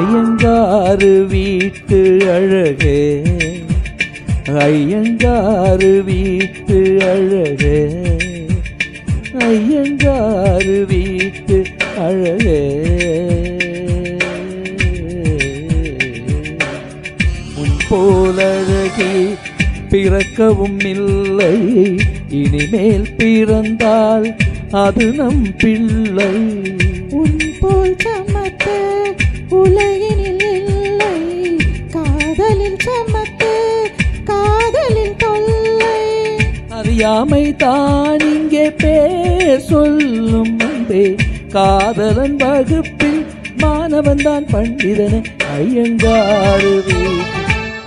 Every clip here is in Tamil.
ஐயங்காறு வீட்டு அழகே, ஐயங்காறு வீட்டு அழகே, ஐயங்காறு வீட்டு அழகே. உன் போலழகே பிறக்கவும் இல்லை, இனிமேல் பிறந்தால் அது நம் பிள்ளை. உன் போல் சமத்து உலகினில் இல்லை, காதலில் சமத்து காதலில் தொல்லை. அறியாமை தான் இங்கே பேர் சொல்லும் அன்பே, காதலன் வகுப்பில் மாணவன் தான் பண்டிதனே. ஐயங்காறு வீட்டு,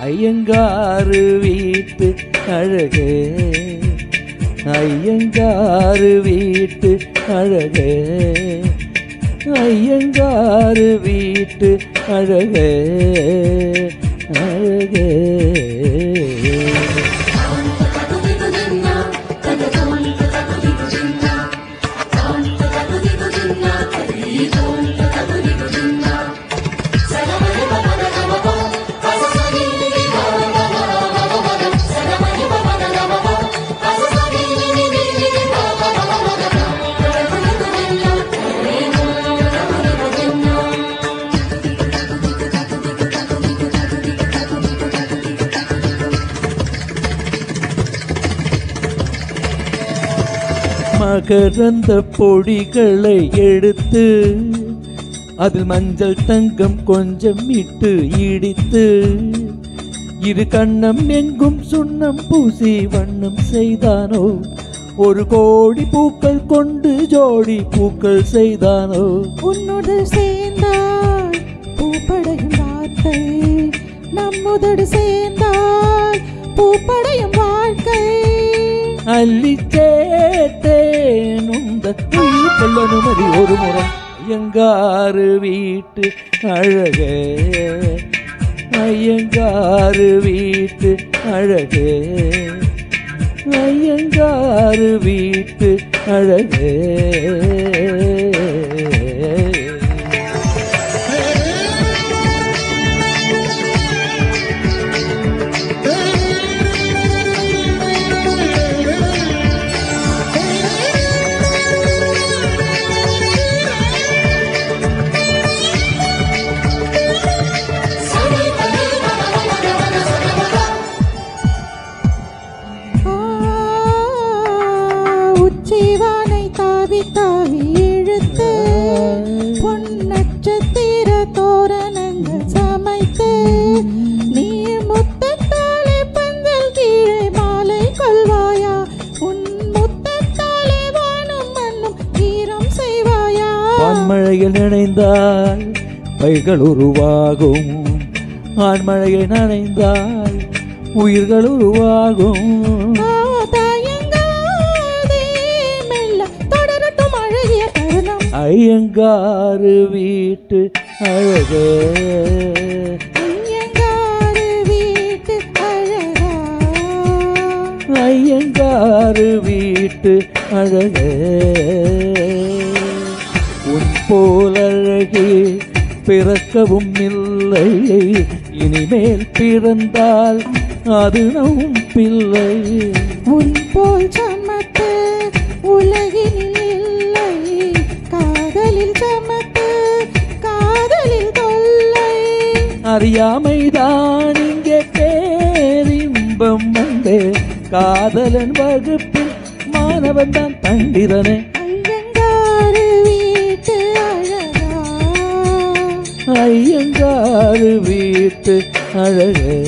ஐயங்காறு வீட்டு அழகே, ஐயங்காறு வீட்டு அழகே, ஐயங்காறு வீட்டு அழகே, அழகே. மகரந்த பொடிகளை எடுத்து அதில் மஞ்சள் தங்கம் கொஞ்சம் இட்டு இடித்து, இரு கண்ணம் எங்கும் சுண்ணம் பூசி வண்ணம் செய்தானோ, ஒரு கோடி பூக்கள் கொண்டு ஜோடி பூக்கள் செய்தானோ. உன்னுடு சேர்ந்தால் பூப்படையும் வார்த்தை, நம்முதடு சேர்ந்தால் பூப்படையும் வாழ்க்கை. அள்ளி சேர்த்தேன் உந்த அனுமதி ஒரு முறை. ஐயங்காறு வீட்டு அழகே, ஐயங்காறு வீட்டு அழகே, ஐயங்காறு வீட்டு அழகே. உச்சிவானை தாவி தாவி இழுத்து, பொன் நட்சத்திர தோரணங்கள் சமைத்து, நீ முத்தத்தாலே பந்தல் கீழே மாலை கொள்வாயா, உன் முத்தத்தாலே வானும் மண்ணும் ஈரம் செய்வாயா. வான்மழையில் நினைந்தால் பைகள் உருவாகும், ஆண்மழையை நனைந்தால் உயிர்கள் உருவாகும். ஐயங்காறு வீட்டு அழகே, ஐயங்காறு வீட்டு அழகா, ஐயங்காறு வீட்டு அழகே. உன் போலழகே பிறக்கவும் இல்லை, இனிமேல் பிறந்தால் அது நம் பிள்ளை. உன் போல் சமத்து உலகினில் இல்லை, காதலில் சமத்து காதலில் தொல்லை. அறியாமைதான் இங்கே பேரின்பம் வந்தே, காதலன் வகுப்பில் மாணவன் தான் பண்டிதனே. ஐயங்காறு வீட்டு அழகா, ஐயங்காறு வீட்டு அழகே.